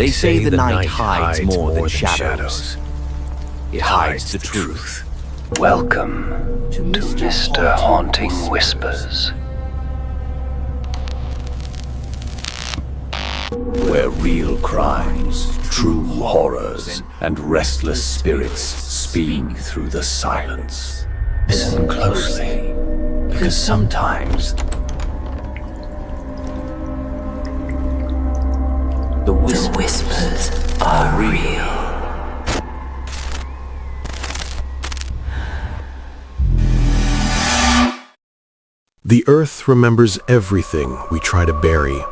They say the night hides more than shadows. It hides the truth. Welcome to Mr. Haunting Whispers, where real crimes, true horrors, and restless spirits speak through the silence. Listen closely, because sometimes the whispers are real. The earth remembers everything we try to bury.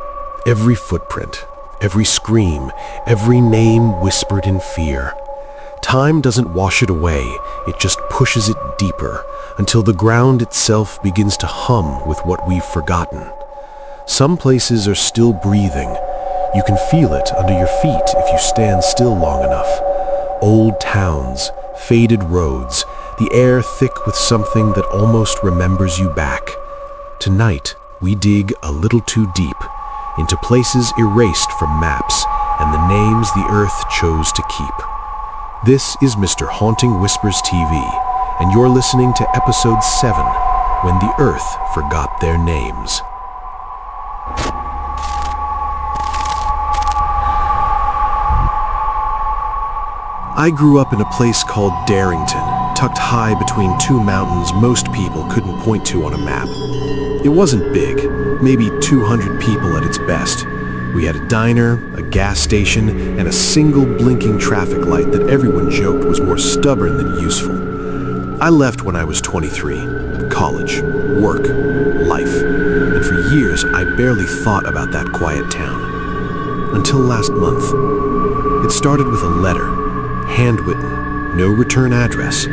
Every footprint, every scream, every name whispered in fear. Time doesn't wash it away, it just pushes it deeper until the ground itself begins to hum with what we've forgotten. Some places are still breathing. You can feel it under your feet if you stand still long enough. Old towns, faded roads, the air thick with something that almost remembers you back. Tonight, we dig a little too deep into places erased from maps and the names the earth chose to keep. This is Mr. Haunting Whispers TV, and you're listening to episode 7, When the Earth Forgot Their Names. I grew up in a place called Darrington, tucked high between two mountains most people couldn't point to on a map. It wasn't big, maybe 200 people at its best. We had a diner, a gas station, and a single blinking traffic light that everyone joked was more stubborn than useful. I left when I was 23. College, work, life. And for years, I barely thought about that quiet town. Until last month. It started with a letter, handwritten, no return address,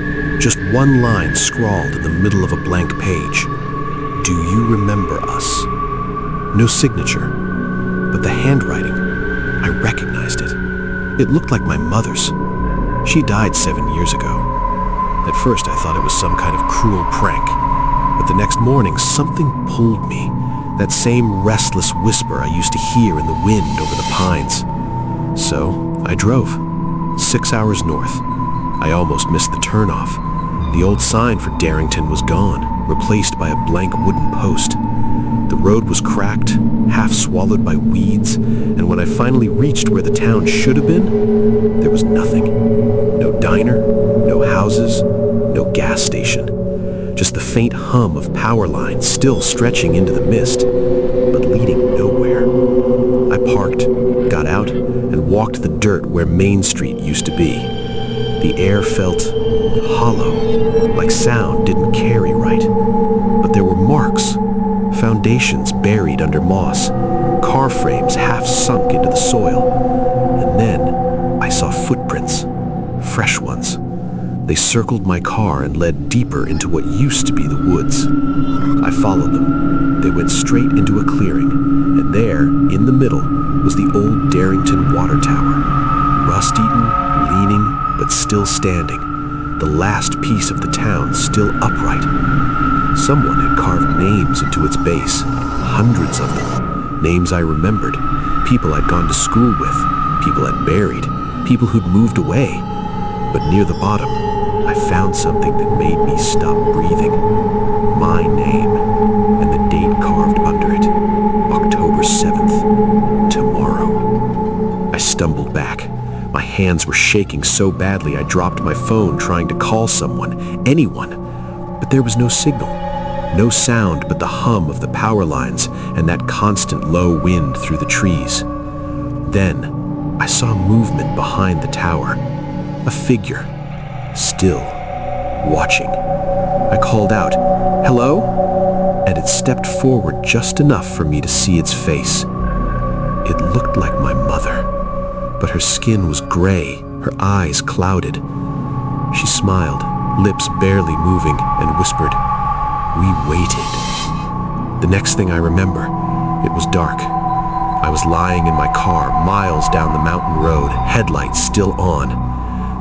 just one line scrawled in the middle of a blank page. Do you remember us? No signature, but the handwriting, I recognized it. It looked like my mother's. She died 7 years ago. At first, I thought it was some kind of cruel prank, but the next morning, something pulled me, that same restless whisper I used to hear in the wind over the pines. So, I drove, 6 hours north. I almost missed the turnoff. The old sign for Darrington was gone, replaced by a blank wooden post. The road was cracked, half swallowed by weeds, and when I finally reached where the town should have been, there was nothing. No diner, no houses, no gas station. Just the faint hum of power lines still stretching into the mist, but leading nowhere. I parked, got out, and walked the dirt where Main Street used to be. The air felt hollow, like sound didn't carry right. But there were marks, foundations buried under moss, car frames half sunk into the soil. And then I saw footprints, fresh ones. They circled my car and led deeper into what used to be the woods. I followed them. They went straight into a clearing, and there, in the middle, was the old Darrington water tower, rust-eaten, leaning, but still standing, the last piece of the town still upright. Someone had carved names into its base, hundreds of them, names I remembered, people I'd gone to school with, people I'd buried, people who'd moved away. But near the bottom, I found something that made me stop breathing. My name, and the date carved under it, October 7th, tomorrow. I stumbled back. My hands were shaking so badly I dropped my phone trying to call someone, anyone. But there was no signal, no sound but the hum of the power lines and that constant low wind through the trees. Then I saw movement behind the tower, a figure, still, watching. I called out, "Hello?" And it stepped forward just enough for me to see its face. It looked like my mother, but her skin was gray, her eyes clouded. She smiled, lips barely moving, and whispered, "We waited." The next thing I remember, it was dark. I was lying in my car miles down the mountain road, headlights still on.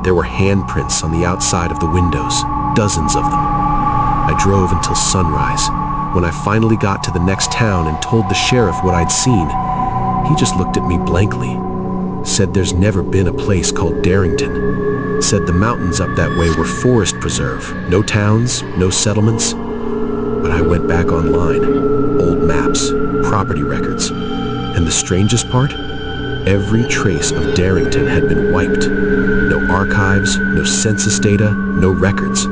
There were handprints on the outside of the windows, dozens of them. I drove until sunrise. When I finally got to the next town and told the sheriff what I'd seen, he just looked at me blankly. said there's never been a place called Darrington. Said the mountains up that way were forest preserve, no towns, no settlements. But I went back online, old maps, property records, and the strangest part? Every trace of Darrington had been wiped. No archives, no census data, no records.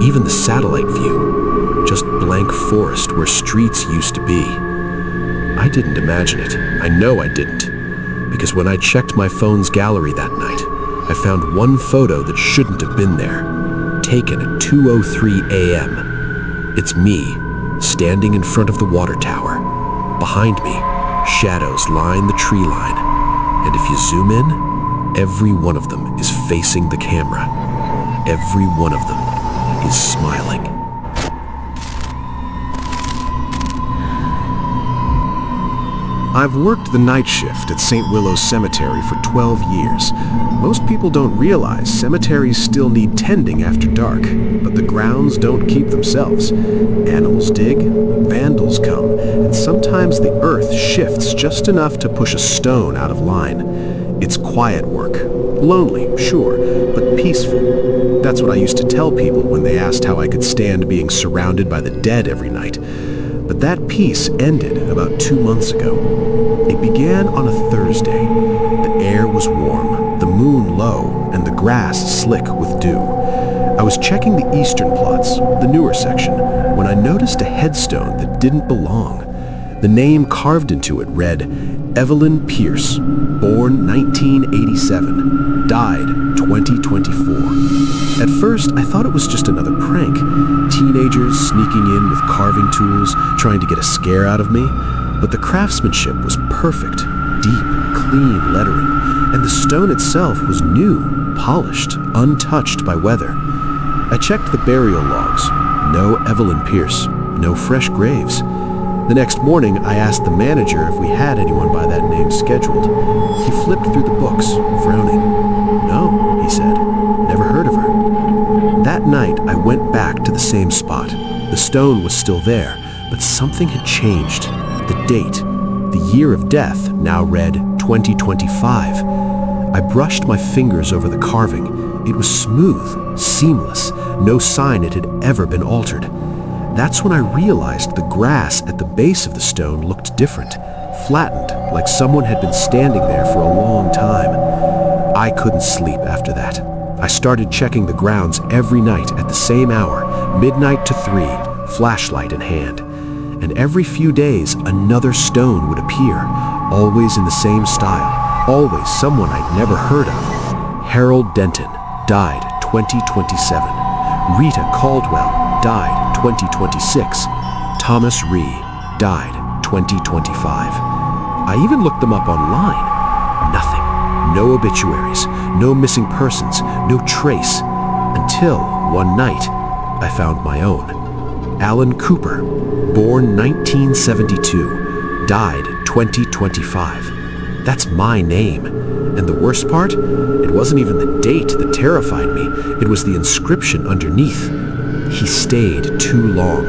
Even the satellite view. Just blank forest where streets used to be. I didn't imagine it. I know I didn't. Because when I checked my phone's gallery that night, I found one photo that shouldn't have been there. Taken at 2:03 a.m. It's me, standing in front of the water tower. Behind me, shadows line the tree line. And if you zoom in, every one of them is facing the camera. Every one of them is smiling. I've worked the night shift at St. Willow's Cemetery for 12 years. Most people don't realize cemeteries still need tending after dark, but the grounds don't keep themselves. Animals dig, vandals come, and sometimes the earth shifts just enough to push a stone out of line. It's quiet work. Lonely, sure, but peaceful. That's what I used to tell people when they asked how I could stand being surrounded by the dead every night. But that peace ended about 2 months ago. It began on a Thursday. The air was warm, the moon low, and the grass slick with dew. I was checking the eastern plots, the newer section, when I noticed a headstone that didn't belong. The name carved into it read, Evelyn Pierce, born 1987, died 2024. At first, I thought it was just another prank. Teenagers sneaking in with carving tools, trying to get a scare out of me. But the craftsmanship was perfect, deep, clean lettering, and the stone itself was new, polished, untouched by weather. I checked the burial logs. No Evelyn Pierce, no fresh graves. The next morning, I asked the manager if we had anyone by that name scheduled. He flipped through the books, frowning. No, he said. Never heard of her. That night, I went back to the same spot. The stone was still there, but something had changed. The date, the year of death, now read 2025. I brushed my fingers over the carving. It was smooth, seamless, no sign it had ever been altered. That's when I realized the grass at the base of the stone looked different, flattened, like someone had been standing there for a long time. I couldn't sleep after that. I started checking the grounds every night at the same hour, midnight to 3, flashlight in hand. And every few days, another stone would appear, always in the same style, always someone I'd never heard of. Harold Denton died 2027. Rita Caldwell died 2026. Thomas Rhee died 2025. I even looked them up online. Nothing. No obituaries, no missing persons, no trace. Until one night, I found my own. Alan Cooper, born 1972, died 2025. That's my name. And the worst part? It wasn't even the date that terrified me. It was the inscription underneath. He stayed too long.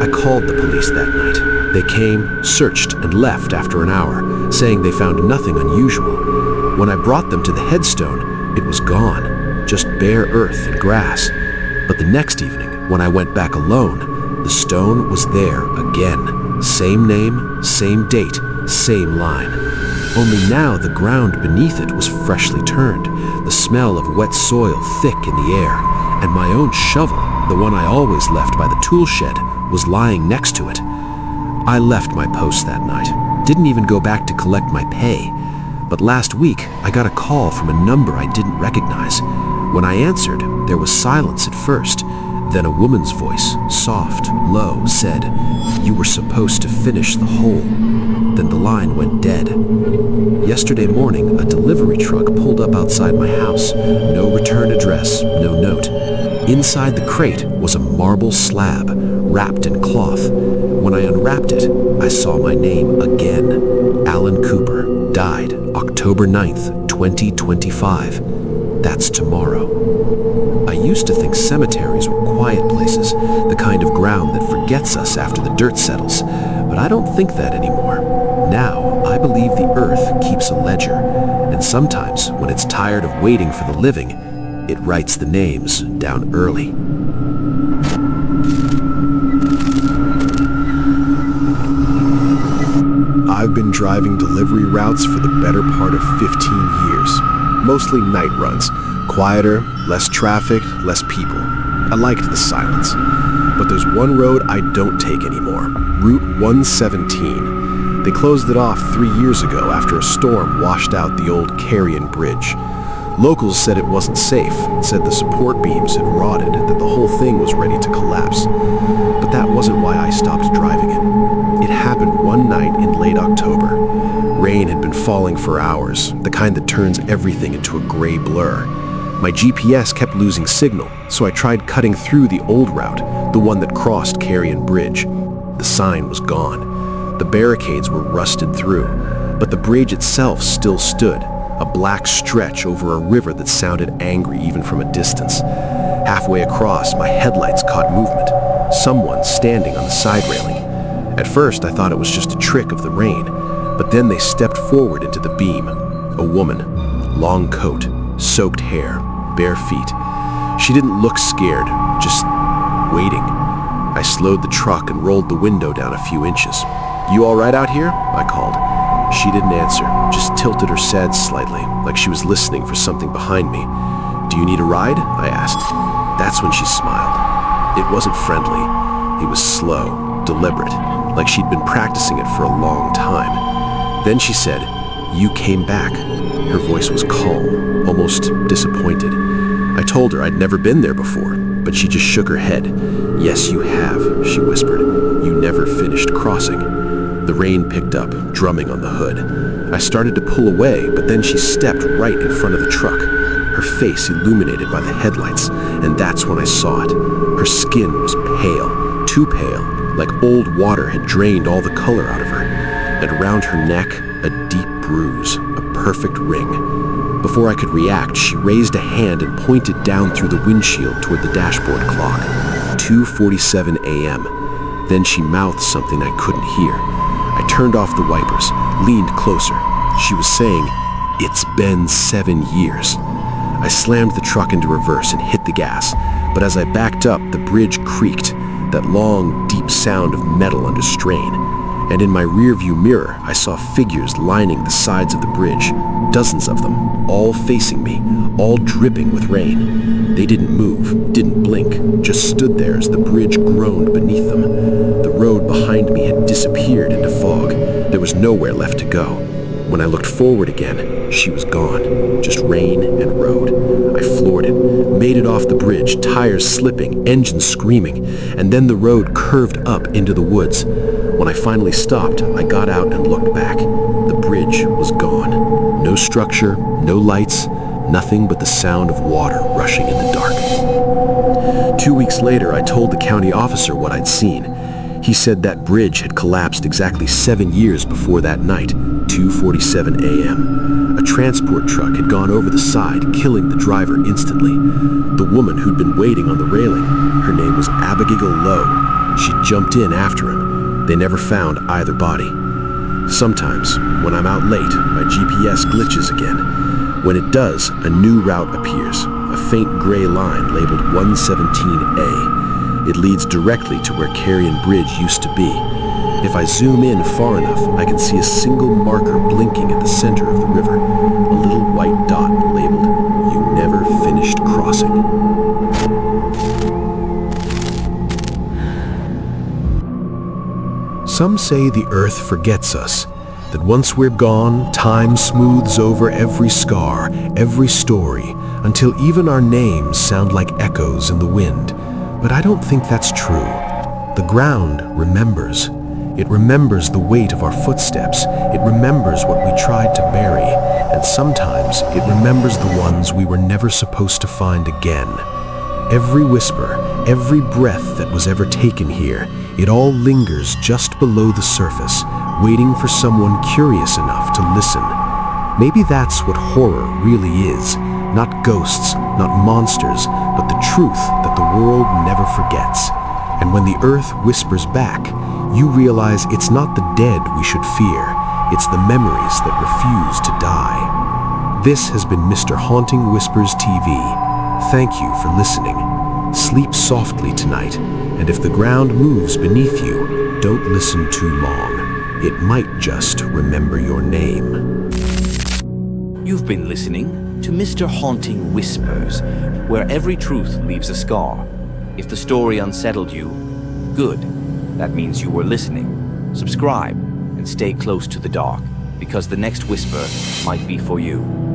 I called the police that night. They came, searched, and left after an hour, saying they found nothing unusual. When I brought them to the headstone, it was gone, just bare earth and grass. But the next evening, when I went back alone, the stone was there again. Same name, same date, same line. Only now the ground beneath it was freshly turned, the smell of wet soil thick in the air, and my own shovel, the one I always left by the tool shed, was lying next to it. I left my post that night, didn't even go back to collect my pay. But last week, I got a call from a number I didn't recognize. When I answered, there was silence at first. Then a woman's voice, soft, low, said, "You were supposed to finish the hole." Then the line went dead. Yesterday morning, a delivery truck pulled up outside my house. No return address, no note. Inside the crate was a marble slab, wrapped in cloth. When I unwrapped it, I saw my name again. Alan Cooper died October 9th, 2025. That's tomorrow. I used to think cemeteries were quiet places, the kind of ground that forgets us after the dirt settles, but I don't think that anymore. Now, I believe the earth keeps a ledger, and And sometimes, when it's tired of waiting for the living, it writes the names down early. I've been driving delivery routes for the better part of 15 years. Mostly night runs. Quieter, less traffic, less people. I liked the silence. But there's one road I don't take anymore. Route 117. They closed it off 3 years ago after a storm washed out the old Carrion Bridge. Locals said it wasn't safe, said the support beams had rotted, that the whole thing was ready to collapse. But that wasn't why I stopped driving it. It happened one night in late October. Rain had been falling for hours, the kind that turns everything into a gray blur. My GPS kept losing signal, so I tried cutting through the old route, the one that crossed Carrion Bridge. The sign was gone. The barricades were rusted through, but the bridge itself still stood, a black stretch over a river that sounded angry even from a distance. Halfway across, my headlights caught movement, someone standing on the side railing. At first, I thought it was just a trick of the rain, but then they stepped forward into the beam. A woman, long coat, soaked hair, bare feet. She didn't look scared, just waiting. I slowed the truck and rolled the window down a few inches. "You all right out here?" I called. She didn't answer, just tilted her head slightly, like she was listening for something behind me. "Do you need a ride?" I asked. That's when she smiled. It wasn't friendly. It was slow, deliberate, like she'd been practicing it for a long time. Then she said, "You came back." Her voice was calm, almost disappointed. I told her I'd never been there before, but she just shook her head. "Yes, you have," she whispered. "You never finished crossing." The rain picked up, drumming on the hood. I started to pull away, but then she stepped right in front of the truck, her face illuminated by the headlights, and that's when I saw it. Her skin was pale, too pale, like old water had drained all the color out of her, and around her neck, a deep bruise, a perfect ring. Before I could react, she raised a hand and pointed down through the windshield toward the dashboard clock. 2:47 a.m. Then she mouthed something I couldn't hear. I turned off the wipers, leaned closer. She was saying, "It's been 7 years." I slammed the truck into reverse and hit the gas, but as I backed up, the bridge creaked, that long, deep sound of metal under strain. And in my rearview mirror, I saw figures lining the sides of the bridge, dozens of them, all facing me, all dripping with rain. They didn't move, didn't blink, just stood there as the bridge groaned beneath them. The road behind me had disappeared into fog. There was nowhere left to go. When I looked forward again, she was gone. Just rain and road. I floored it, made it off the bridge, tires slipping, engine screaming, and then the road curved up into the woods. When I finally stopped, I got out and looked back. The bridge was gone. No structure, no lights, nothing but the sound of water rushing in the dark. 2 weeks later, I told the county officer what I'd seen. He said that bridge had collapsed exactly 7 years before that night, 2:47 a.m. A transport truck had gone over the side, killing the driver instantly. The woman who'd been waiting on the railing, her name was Abigail Lowe. She jumped in after him. They never found either body. Sometimes, when I'm out late, my GPS glitches again. When it does, a new route appears, a faint gray line labeled 117A. It leads directly to where Carrion Bridge used to be. If I zoom in far enough, I can see a single marker blinking at the center of the river, a little white dot labeled, "You never finished crossing." Some say the earth forgets us, that once we're gone, time smooths over every scar, every story, until even our names sound like echoes in the wind. But I don't think that's true. The ground remembers. It remembers the weight of our footsteps. It remembers what we tried to bury. And sometimes it remembers the ones we were never supposed to find again. Every whisper, every breath that was ever taken here, it all lingers just below the surface, waiting for someone curious enough to listen. Maybe that's what horror really is. Not ghosts, not monsters, but the truth that the world never forgets. And when the earth whispers back, you realize it's not the dead we should fear, it's the memories that refuse to die. This has been Mr. Haunting Whispers TV. Thank you for listening. Sleep softly tonight, and if the ground moves beneath you, don't listen too long. It might just remember your name. You've been listening to Mr. Haunting Whispers, where every truth leaves a scar. If the story unsettled you, good. That means you were listening. Subscribe and stay close to the dark, because the next whisper might be for you.